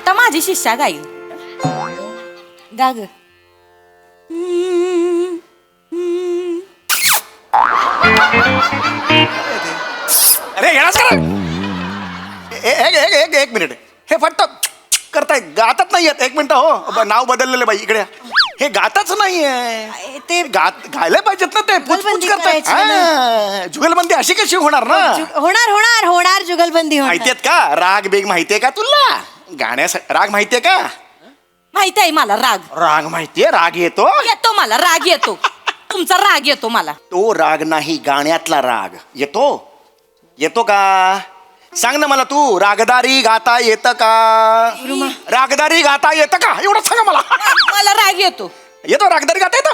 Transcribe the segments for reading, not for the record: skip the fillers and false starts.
आता माझी शिष्या गाईल. गा ग. अरे येणार सर. एक मिनिट. हे फक्त करताय, गातच नाही येत. एक मिनिट हो, नाव बदललेलं बाई इकडे. हे गातच नाहीये. ते गायला पाहिजेत ना ते. पुचपुच करताय. जुगलबंदी अशी कशी होणार ना. होणार होणार होणार जुगलबंदी माहितीयेत का राग बेग माहितीये का तुला? गाण्यासाठी राग माहितीये का? माहिती आहे मला राग. राग माहितीये. राग येतो येतो मला राग येतो. तुमचा राग येतो मला. तो राग नाही, गाण्यातला राग येतो. येतो का? सांग ना मला तू. रागदारी गाता येतं का? रागदारी गाता येतं का? एवढं सांगा मला. मला राग येतो. येतो रागदारी गाता येतं?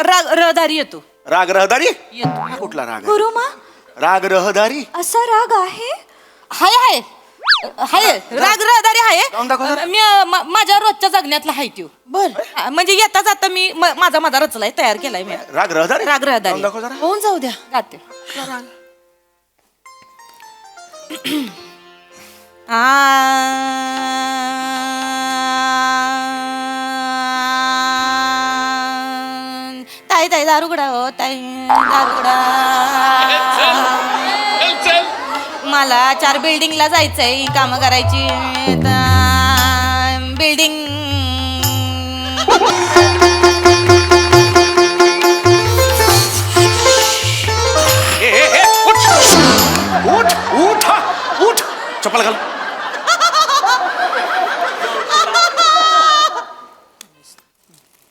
राग रहदारी येतो. राग रहदारी येतो. हा कुठला राग आहे? गुरुमा राग रहदारी असा राग आहे? हाय हाय हाय. राग रहदारी जाऊन दाखव जरा. आहे. मी माझ्या रोजच्या जगण्यातला हाय त्यो. बर म्हणजे येता जाता मी माझा रचलाय, तयार केलाय मी. राग रहदारी. राग रहदारी. जाऊन दाखव जरा. होऊन जाऊ द्या. गाते. ताई ताई दारुगडा हो ताई दारुगडा. मला 4 बिल्डिंगला जायचंय, काम करायची. बिल्डिंग उठ उठ हा, उठ. चप्पल घाल.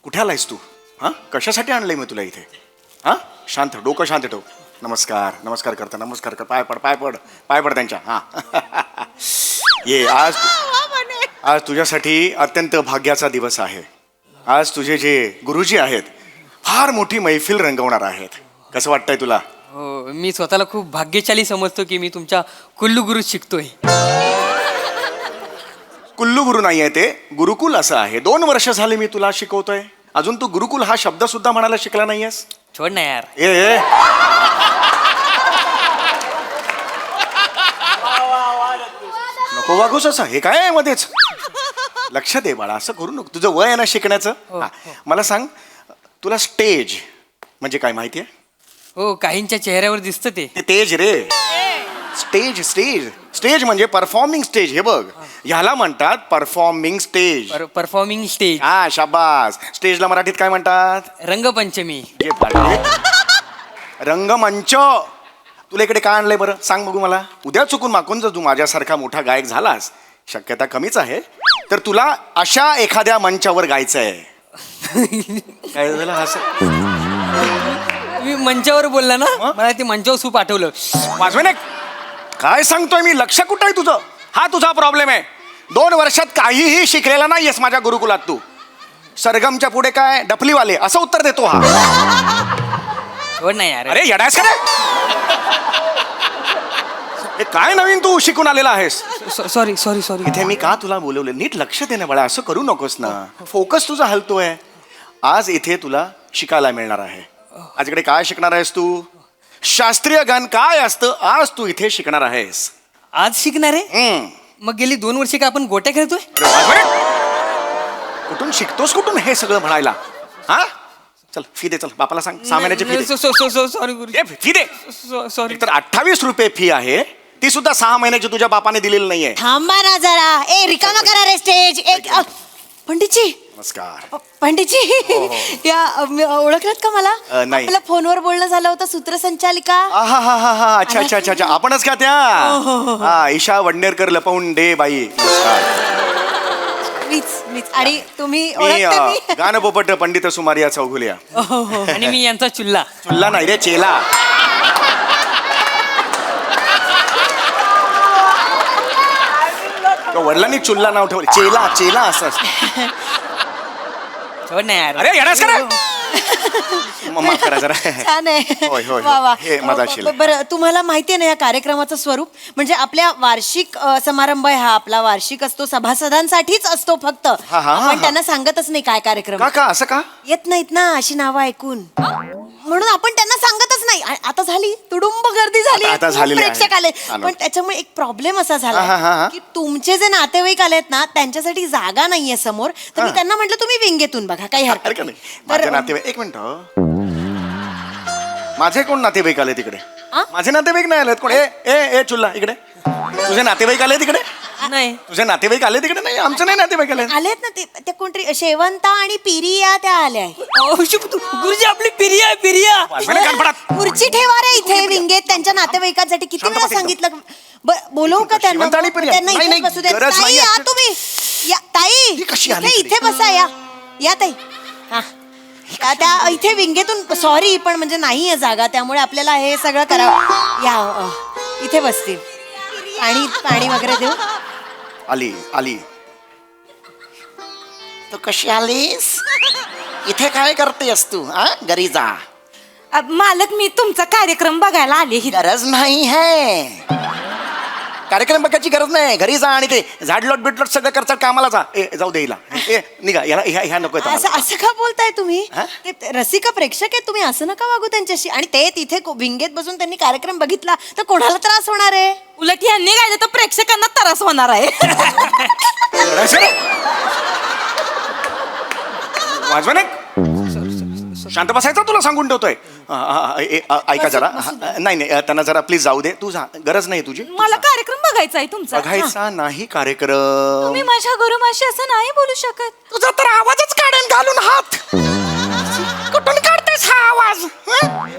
कुठे आलायस तू? हा कशासाठी आणलंय मी तुला इथे? हा शांत, डोकं शांत ठेव. नमस्कार नमस्कार करता. नमस्कार कर. पाय पड पाय पड पाय पड त्यांच्या. हा ये. आज तुझ्यासाठी अत्यंत भाग्याचा दिवस आहे. आज तुझे जे गुरुजी आहेत फार मोठी मैफिल रंगवणार आहेत. कसं वाटतंय तुला? हो, मी स्वतःला खूप भाग्यशाली समजतो की मी तुमच्या कुल्लू गुरु शिकतोय. कुल्लू गुरु नाही आहे ते, गुरुकुल असं आहे. 2 वर्ष झाले मी तुला शिकवतोय. अजून तू गुरुकुल हा शब्द सुद्धा म्हणायला शिकला नाहीयेस. छोड ना यार. ए नको वागूस असं. हे काय आहे मध्येच? लक्ष दे बाळा, असं करू नको. तुझं वय आहे ना शिकण्याचं. हा, मला सांग, तुला स्टेज म्हणजे काय माहितीये? हो, काहींच्या चेहऱ्यावर दिसतं ते. ते तेज रे. स्टेज स्टेज स्टेज म्हणजे परफॉर्मिंग स्टेज. हे बघ, ह्याला म्हणतात परफॉर्मिंग स्टेज. Performing stage. हा शाबास. स्टेजला मराठीत काय म्हणतात? रंगपंचमी. जे रंगमंच. तुला इकडे काय आणलंय बरं सांग बघू मला. उद्या चुकून माकून जर तू माझ्यासारखा मोठा गायक झालास, शक्यता कमीच आहे, तर तुला अशा एखाद्या मंचावर गायचंय. काय झालं असं? मी मंचावर बोलला ना, मला ते मंचावर सूप आठवलं. वाजवेने काय सांगतोय मी? लक्ष कुठं आहे तुझं? हा तुझा प्रॉब्लेम आहे. 2 वर्षात काहीही शिकलेला नाहीयेस माझ्या गुरुकुलात तू. सरगमच्या पुढे काय डफलीवाले असं उत्तर देतो हा. छोड ना यार. अरे येडायस का रे? हे काय नवीन तू शिकून आलेला आहेस? Sorry sorry sorry. इथे मी का तुला बोलवलं? नीट लक्ष दे ना बाळा. असं करू नकोस ना. फोकस तुझा हलतोय. आज इथे तुला शिकायला मिळणार आहे. आज इकडे काय शिकणार आहेस तू? शास्त्रीय गान काय असतं आज तू इथे शिकणार आहेस. आज शिकणार आहे? मग गेली 2 वर्षे का आपण गोट्या खेळतोय? कुठून शिकतोस कुठून हे सगळं म्हणायला? हा चल फी दे. चल बापाला सांग 6 महिन्याची फी दे. सॉरी गुरु. फी दे. सॉरी. तर 28 रुपये फी आहे. ती सुद्धा 6 महिन्याची तुझ्या बापाने दिलेली नाहीये. थांबा ना जरा. ए रिकामा करा रे स्टेज. एक पंडितजी. नमस्कार. पंडितजी या ओळखलात का मला? नाही. आपल्या फोनवर बोलणं झालं होतं. सूत्रसंचालिका. हा अच्छा अच्छा अच्छा अच्छा. आपणच का त्या? हा ईशा वडनेरकर लपवून दे बाई. मीच. आणि तुम्ही मी ओळखता मी? गानपोपट पंडित सुमारिया चौगुलिया. आणि मी यांचा चुल्ला. चुल्ला नाही रे, चेला. वडिलांनी चुल्ला नाव ठेवलं. चेला चेला असं असतं. छोड ना यार. अरे येणारच का रे? माफ करा जरा. छान आहे. होय, होय. वा वा. हे माझा शील आहे. बरं तुम्हाला माहिती आहे ना या कार्यक्रमाचं स्वरूप? म्हणजे आपल्या वार्षिक समारंभ आहे हा. आपला वार्षिक असतो, सभासदांसाठीच असतो फक्त. आपण त्यांना सांगतच नाही काय कार्यक्रम. का असं का? येत नाहीत ना अशी नावं ऐकून, म्हणून आपण त्यांना सांगतच नाही आता झाली तुडुंब गर्दी झाली आता खूप झालेली आहे. प्रेक्षक आले हा ना. पण त्याच्यामुळे एक प्रॉब्लेम असा हा, हा, हा. झाला की तुमचे जे नातेवाईक आलेत ना त्यांच्यासाठी जागा नाहीये समोर तर मी त्यांना म्हटलं तुम्ही विंगेतून बघा काही हरकत हरकत नाही नाही माझे तर नातेवाईक एक मिनिट माझे कोण नातेवाईक आले तिकडे आ? माझे नातेवाईक नाही आलेत कोण ए ए ए चुल्ला इकडे तुझे नातेवाईक आले तिकडे नाही तुझे नातेवाईक आले तिकडे नाही आमचे नाही नातेवाईक आले आलेत ना ते कोणतरी शेवंता आणि पिरिया त्या आल्या आहेत. गुरुजी आपली पिरिया आहे, पिरिया वाजवायला कानफडात. खुर्ची ठेवा रे इथे विंगेत त्यांच्या नातेवाईकांसाठी किती शांत वेळा बस एकदम. सांगितलं बोलवू का त्यांना शेवंता आणि पिरिया. त्यांना नाही, इथेच नाही, बसू द्या गरज ताई नाही या actually. तुम्ही या ताई ही कशी आली इथे इकडे? इथे बसा या ताई हा त्या इथे विंगेतून सॉरी पण म्हणजे नाहीये जागा त्यामुळे आपल्याला हे सगळं करावं या इथे बसतील पाणी वगैरे देऊ आली आली तू कशी आलीस इथे काय करतेस तू हा घरी जा मालक मी तुमचा कार्यक्रम बघायला आले ही गरज नाही है कार्यक्रम बघायची गरज नाही घरी जा आणि ते झाडलोट बिडलोट सगळं करतात कामाला जा ए जाऊ दे हिला ए निघा याला ह्या नको असं का बोलताय तुम्ही हा? ते रसिक प्रेक्षक आहेत तुम्ही असं नका वागू त्यांच्याशी आणि ते तिथे विंगेत बसून त्यांनी कार्यक्रम बघितला तर कोणाला त्रास होणार आहे उलट यांनी गायलं तर प्रेक्षकांना त्रास होणार आहे वाजवा शांत बसायचं तुला सांगून ठेवतोय ऐका जरा नाही नाही त्यांना जरा प्लीज जाऊ दे तू जा गरज नाही तुझी मला कार्यक्रम बघायचा आहे तुमचा बघायचा नाही कार्यक्रम तुम्ही माझ्या गुरुमाशी असं नाही बोलू शकत तुझा तर आवाजच काढेन घालून हात कुठून काढतेस हा आवाज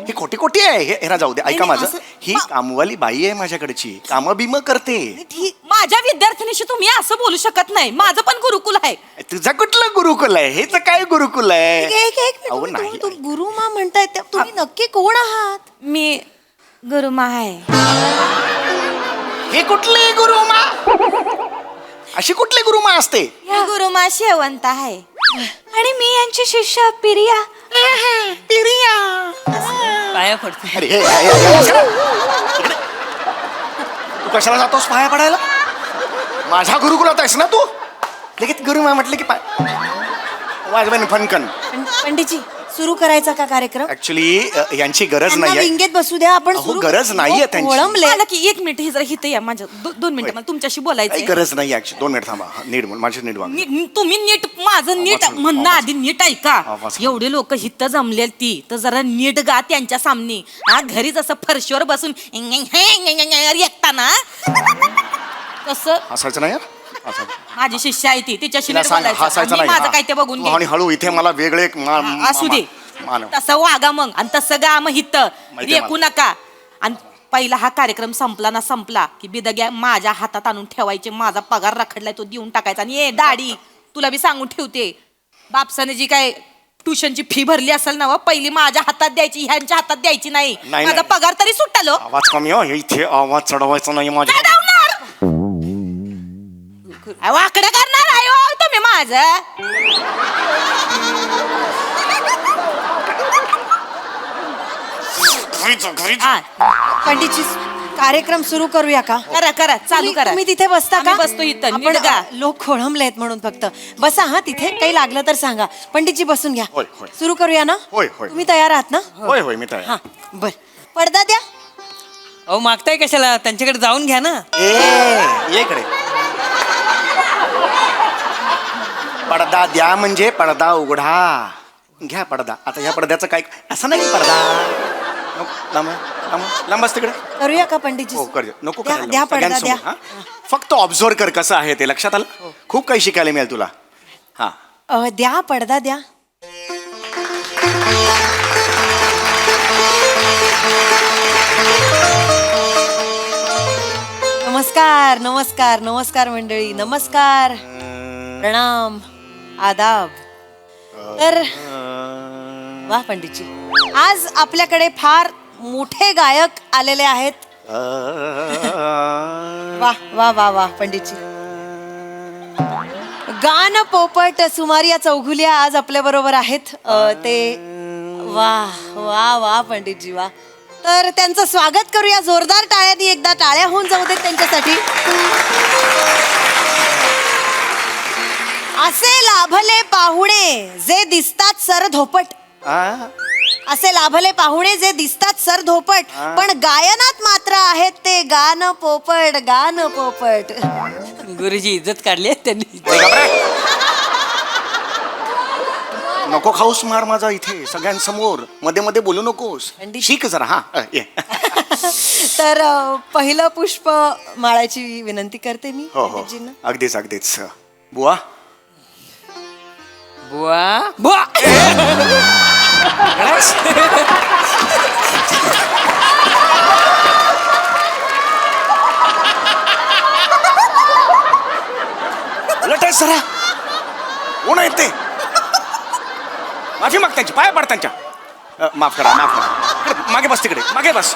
ही खोटी खोटी आहे हे ना जाऊ दे ऐका नाही, माझं असं- ही कामवाली बाई आहे माझ्याकडची काम बिम करते ठीक माझ्या विद्यार्थिनीशी तुम्ही असं बोलू शकत नाही माझं पण गुरुकुल आहे तुझं कुठलं गुरुकुल आहे हेच काय गुरुकुल आहे एक अहो, मिनिट नाही, तुम्ही गुरु मा म्हणताय तुम्ही नक्की कोण आहात मी गुरुमा आहे हे कुठले गुरुमा अशी कुठली गुरुमा असते मी गुरुमा शेवंत आहे आणि मी यांची शिष्य पिरिया पाया पडते अरे इकडे. तू कशाला जातोस पाया पडायला माझ्या गुरुकुलात आहेस ना तू लगेच गुरुमा म्हटलं की पाय वाजवेन फनकन पंडितजी सुरू करायचा का कार्यक्रम ऍक्च्युली यांची गरज त्यांना नाहीये विंगेत बसू द्या आपण अहो, सुरू गरज नाहीये त्यांची. वळंबले मला की एक मिनिट हे जरा हिथं या माझ्या 2 मिनिटं मला तुमच्याशी काही बोलायचं गरज नाही ऍक्च्युली 2 मिनिट थांबा नीट बोल माझी नीट वाग तुम्ही नीट माझं नीट आवाज- म्हणणं आवाज- आधी नीट ऐका आवाज- एवढे लोक हित जमलेल ती तर जरा नीट गा त्यांच्या सामने हा घरी जसं फरशीवर बसून एकताना तसं हसायचं नाही यार? हसायचं. माझी शिष्य आहे ती तिच्याशी तिला नीट सांग, बोलायचं हसायचं आणि नाही माझं हा. काय ते बघून तू घे आणि हळू इथे मला वेगळे असू दे मानव तसं वागा मग आणि तसं गा मग हित माहितीये रेकू नका आणि पहिला हा कार्यक्रम संपला ना संपला की बिदग्या माझ्या हातात आणून ठेवायचे माझा पगार रखडलाय तो देऊन टाकायचा आणि ए दाढी तुला बी सांगून ठेवते बापसाने जी काय ट्युशनची फी भरली असेल ना व, पहिली माझ्या हातात द्यायची ह्यांच्या हातात द्यायची नाही नाही, माझा नाही. पगार तरी सुटालो आवाज कमी हो इथे आवाज चढवायचा नाही माझ्या वाकडं करणार आहे हो तुम्ही माझं हा, पंडितजी कार्यक्रम सुरू करूया का करा करा चालू करा तुम्ही तिथे बसता का आम्ही बसतो इथं, आपण, नीट गा. लोक खोळंबले आहेत म्हणून फक्त बसा हा तिथे काही लागलं तर सांगा पंडितजी बसून घ्या होय, होय. सुरू करूया ना होय, होय. तुम्ही तयार आहात ना होय होय मी तयार हा बर पडदा द्या अहो मागताय कशाला त्यांच्याकडे जाऊन घ्या ना ये इकडे पडदा द्या म्हणजे पडदा उघडा घ्या पडदा आता ह्या पडद्याचं काय असं नाही पडदा लांब लांब लांब असते तिकडे करूया का पंडितजी हो कर नको द्या करायला द्या लावू. पडदा द्या सगळ्यांसमोर, हा? फक्त ऑब्झर्व कर कसं आहे ते लक्षात आलं खूप काही शिकायला मिळेल तुला हा द्या पडदा द्या नमस्कार नमस्कार नमस्कार मंडळी नमस्कार प्रणाम आदाब तर वा पंडितजी आज आपल्याकडे फार मोठे गायक आलेले आहेत वा वा वा वा पंडितजी गान पोपट सुमारिया चौघुलिया आज आपल्या बरोबर आहेत ते वा वा वा पंडितजी वा तर त्यांचं स्वागत करूया जोरदार टाळ्यांनी एकदा टाळ्या होऊन जाऊ देत त्यांच्यासाठी असे लाभले पाहुणे जे दिसतात सर धोपट असे लाभले पाहुणे जे दिसतात सर धोपट पण गायनात मात्र आहेत ते गाणं पोपट गाणं पोपट. गुरुजी इज्जत काढली आहे त्यांनी. नको खाऊस मार माझा इथे सगळ्यांसमोर, मध्ये मध्ये बोलू नकोस. पंडित. शिक जरा. हा ये. तर पहिलं पुष्प माळाची विनंती करते मी हो हो पंडितजींना. अगदीच अगदीच. बुवा बुवा बुवा उलट आहे जरा. कोण आहेत ते? माफी माग त्यांची, पाय पड त्यांच्या. माफ करा माफ करा. इकडे, मागे बस तिकडे, मागे बस.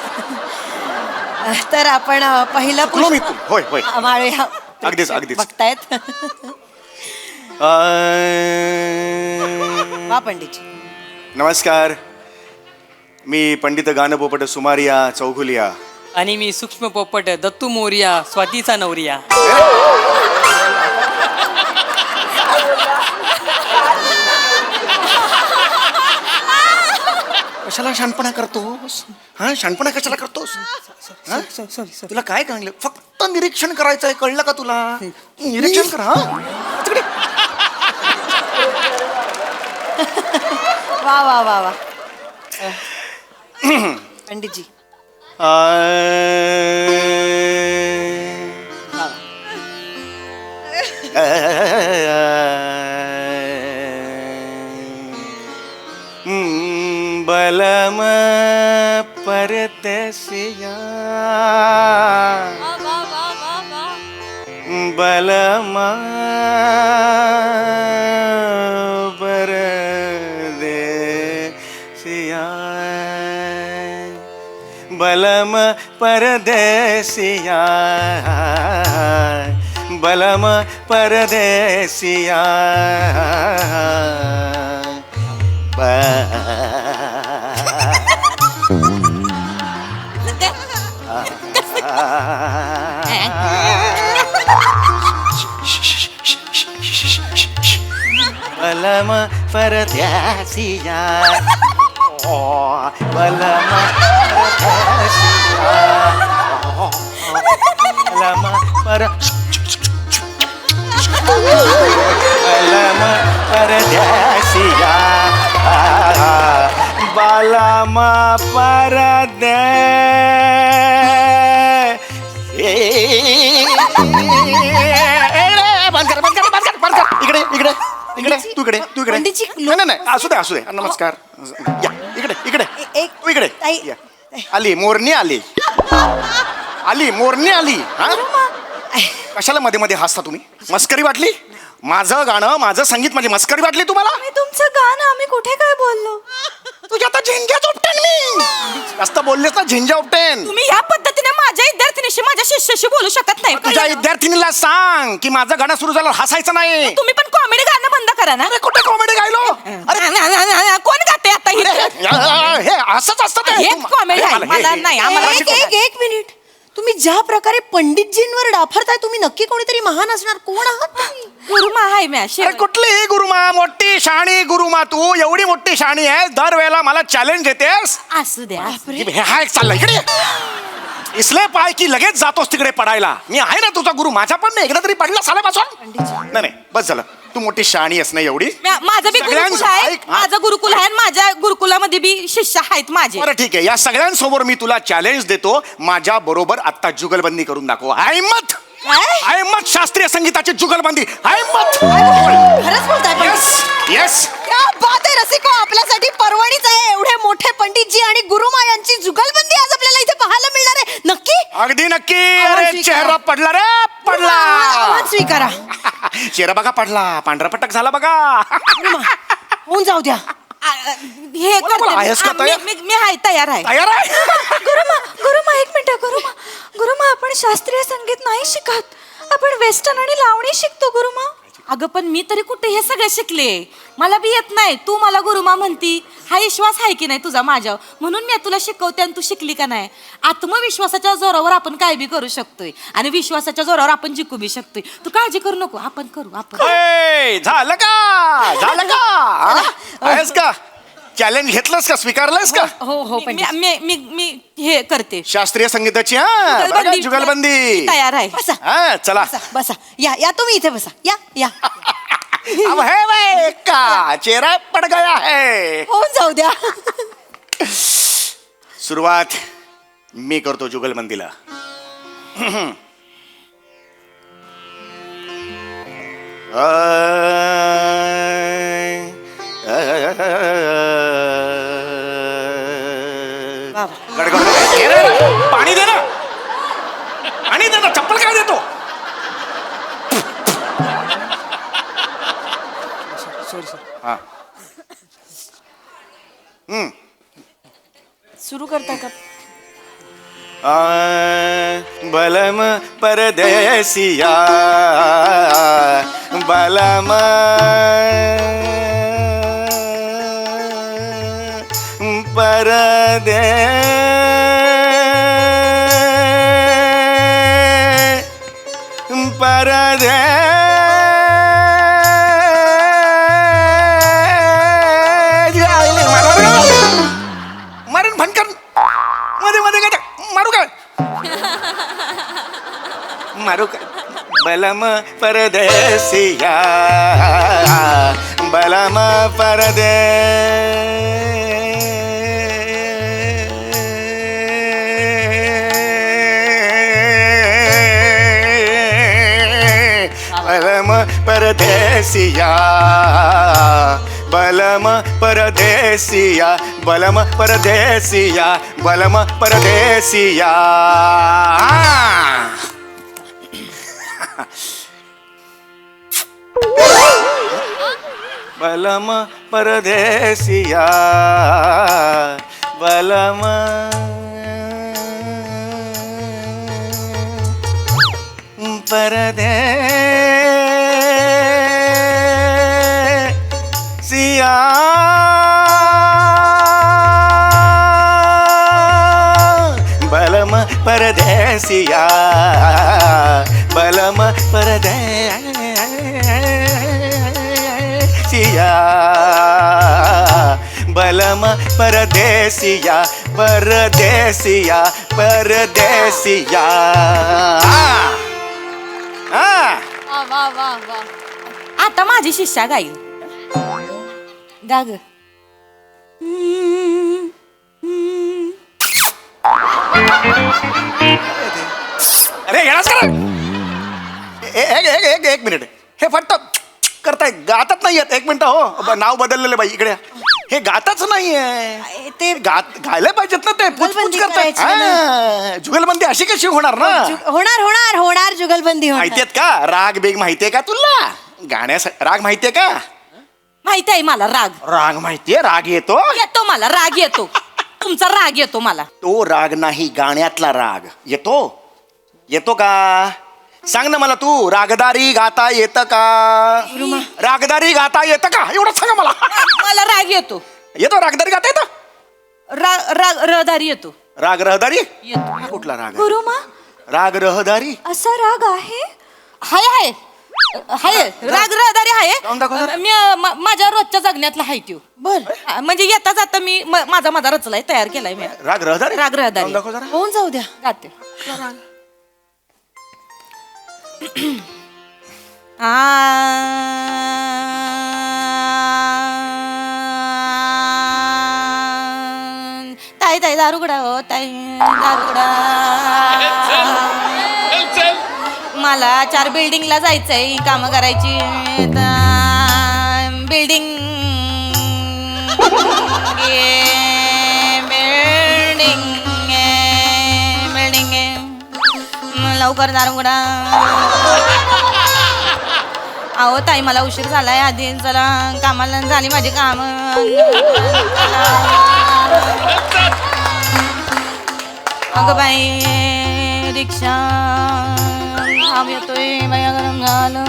तर आपण पहिलं चुकलो मी तू. होय होय. माळूया. अगदीच, अगदीच. बघतायत वा पंडितजी. नमस्कार, मी पंडित गानपोपट सुमारिया चौघुलिया. आणि मी सूक्ष्म पोपट दत्तू मोरिया स्वातीचा नवरिया. कशाला शानपणा करतोस? हा शानपणा कशाला करतोस? हा? तुला काय कळलं? फक्त निरीक्षण करायचंय, कळलं का तुला? निरीक्षण कर. हा तिकडे. वा वा वा वा पंडितजी. बलम परतसिया बलम परदेसिया बलम परदेसिया बलम परदेसिया बलम परदेसिया बलम परदेसिया बलम पर बलम परदेसिया बलम परदे बंद कर बंद कर बंद कर बंद कर. इकडे इकडे इकडे तू इकडे तू इकडे. पंडितजी, नाही नाही नाही, असू दे असू दे. नमस्कार. या इकडे इकडे एक तू इकडे ताई. या. आली मोरणी आली. आली मोरणी आली. हा कशाला मध्ये मध्ये हसता तुम्ही? मस्करी वाटली? माझं गाणं माझं संगीत माझी मस्करी वाटली तुम्हाला? तुमचं गाणं आम्ही कुठे काय बोललो? तुझ्या आता झिंजा उपटेन मी. जास्त बोललेस ना झिंजा उपटेन. तुम्ही या पद्धतीने माझ्या विद्यार्थिनीशी माझ्या शिष्याशी बोलू शकत नाही. तुझ्या विद्यार्थिनीला सांग की माझं गाणं सुरू झालं हसायचं नाही. तुम्ही पण कॉमेडी गाणं बंद करा ना. अरे कुठे कॉमेडी गायलो? कोण गाते आता अरे, हे? हे असंच असतं ते. हेच comedy आहे. मला नाही, आम्हाला एक मिनिट. तुम्ही ज्या प्रकारे पंडितजींवर डाफरताय तुम्ही नक्की कोणीतरी महान असणार. कोण आहात तुम्ही? गुरुमा आहे मी अरे कुठली गुरुमा? मोठी शाणी गुरुमा. तू एवढी मोठी शाणी आहे, दरवेळेला मला चॅलेंज देतेस. असू द्या. हे हा एक चाललाय इकडे. इसले पाय की लगेच जातोस तिकडे पडायला. मी आहे ना तुझा गुरु. माझा पण नाही एकदा तरी पडला साल्यापासून. नाही नाही बस झालं. तू मोठी शाणी आहेस ना एवढी. माझं बी गुरुकुल सगळ्यांचं आहे. ऐक, हा. माझं गुरुकुल आहे आणि माझ्या गुरुकुलामध्ये बी शिष्य आहेत माझे. बरं ठीक आहे. या सगळ्यांसमोर मी तुला चॅलेंज देतो. माझ्या बरोबर आता जुगलबंदी करून दाखव. हिम्मत हिम्मत. शास्त्रीय संगीताची जुगलबंदी. हिम्मत. खरंच बोलताय पंडित? Yes yes. क्या बात आहे रसिको. आपल्यासाठी पर्वणीच आहे. एवढे मोठे पंडितजी आणि गुरुमा यांची जुगलबंदी आज आपल्याला इथे पाहायला मिळणार आहे. नक्की अगदी नक्की. आवाज अरे स्वीकारा. चेहरा पडला रे पडला. आवाज स्वीकारा. चेहरा बघा पडला. पांढरा पटक झाला बघा. होऊन जाऊ द्या. हे बोला, बोला, आहेस का करते. तयार? मी आहे तयार आहे. तयार आहे? गुरुमा एक मिनिट. गुरुमा आपण शास्त्रीय संगीत नाही शिकत. आपण वेस्टर्न आणि लावणी शिकतो गुरुमा. अगं पण मी तरी कुठे हे सगळं शिकले. मला बी येत नाही. तू मला गुरुमा म्हणती. हा विश्वास आहे की नाही तुझा माझ्यावर? म्हणून मी तुला शिकवते आणि तू शिकली का नाही? आत्मविश्वासाच्या जोरावर आपण काय बी करू शकतोय आणि विश्वासाच्या जोरावर आपण जिंकू बी शकतोय. तू काळजी करू नको. आपण करू. आपण ए, झालं का? झालं का? हा? आहेस का? चॅलेंज घेतलंस का, स्वीकारलंस का? हो हो मी पंडित मी मी मी हे करते शास्त्रीय संगीताची हा बरं का? जुगलबंदी. जुगलबंदी तयार आहे बसा हा चला. बसा बसा या तुम्ही इथे बसा या अब है वे का चेहरा पड गया है. होऊन जाऊ द्या सुरुवात मी करतो जुगलबंदीला. पाणी दे ना, पाणी दे ना, चप्पल काय देतो? हा सुरू करता का बलम परदेसिया बलम परदे परदे मारून भनकर मध्ये मध्ये काय मारू का मारू का बलम परदेसिया बलम परदे बलम परदेसिया बलम परदेसिया बलम परदेसिया बलम परदेसिया. बलम परदेसिया बलम परदेसिया बलम परदेसिया बलम परदेसिया बलम परदेसिया परदेसिया परदेसिया. आता माझी शिष्या गाईल गाग अरे येणार का? एक मिनिट हे फक्त करताय गातच नाही येत. एक मिनिट हो नाव बदललेलं बाई इकडे हे गातच नाहीये ते गायला पाहिजेत ना ते पुचपुच जुगलबंदी करताय. करायची ना. हा, जुगलबंदी अशी कशी होणार ना? होणार होणार होणार जुगलबंदी होणार माहितीयेत का राग बेग माहितीये का तुला? गाण्यासाठी राग माहितीये का? माहिती आहे मला राग राग माहितीये राग येतो येतो मला राग येतो तुमचा राग येतो मला तो राग नाही गाण्यातला राग येतो येतो का सांग ना मला तू रागदारी गाता येतं का रागदारी गाता येतं का एवढं सांगा मला मला राग येतो येतो रागदारी गाता येतं राग राग रहदारी येतो राग रहदारी येतो कुठला राग आहे? गुरुमा राग रहदारी असा राग आहे हाय हाय हाय राग रहदारी गाऊन दाखव जरा. आहे मी माझ्या रोजच्या जगण्यातला हाय त्यो बर म्हणजे येता जाता मी माझा रचलाय तयार केलाय मी राग रहदारी राग रहदारी. गाऊन दाखव जरा. होऊन जाऊ द्या गाते ताई ताई दारुगडा हो ताई दारुगडा मला 4 बिल्डिंगला जायचंय काम करायची बिल्डिंग बिल्डिंग लवकर दारुगडा अहो ताई मला उशीर झालाय आधी चला कामाला झाली माझी काम अगं बाई रिक्षा आव येतोय बाया गरम झालं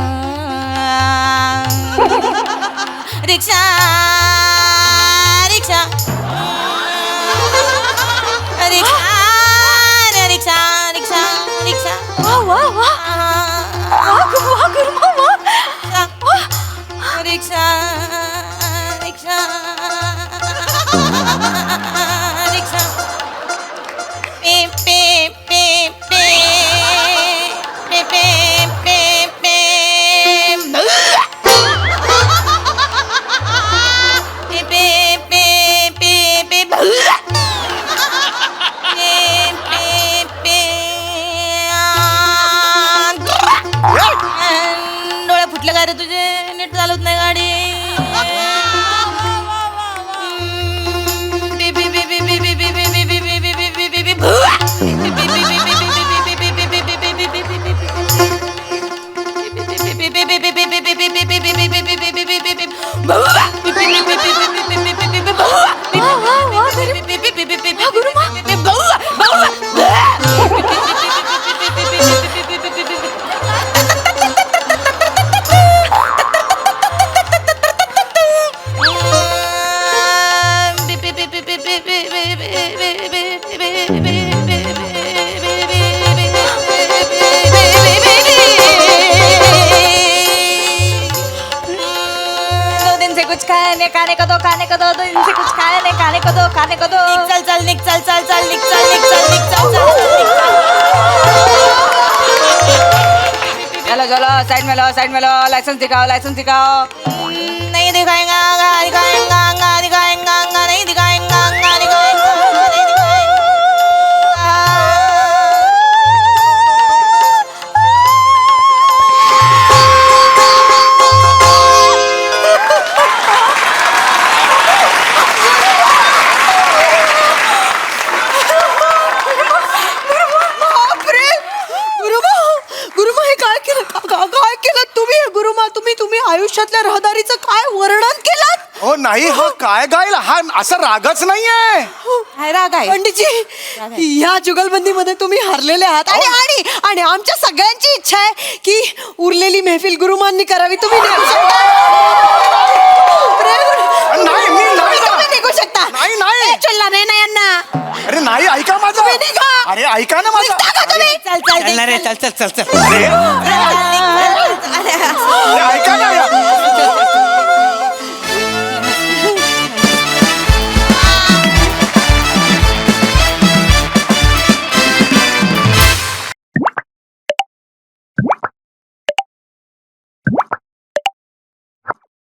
रिक्षा रिक्षा रिक्षा रिक्षा रिक्षा रिक्षा वा वा वा वा गुरुमा वा रिक्षा रिक्षा कुठले काय रे तुझे नीट चालत नाही गाडी खाने को दो 2 दिन से कुछ खाया नहीं खाने को दो चल चल निक चल चल चल निक चल निक चल निक चल चल चलो साइड में लो लाइसेंस दिखाओ नहीं दिखाएगा नहीं दिखाएगा तुम्ही आयुष्यातल्या रहदारीचं काय वर्णन केलं हो नाही हा काय गाईल हा असं रागच नाहीये काय राग आहे पंडितजी या जुगलबंदीमध्ये तुम्ही हरलेले आहात आणि आमच्या सगळ्यांची इच्छा आहे की उरलेली मेहफिल गुरुमांनी करावी तुम्ही निघू शकता नाही मी नाही ना. तुम्ही निघू शकता नाही. चलला नाही यांना अरे नाही ऐका माझं तुम्ही निघा. अरे ऐका ना माझं निघता का तुम्ही चल चल चल ना रे चल चल चल चल अरे ऐका ना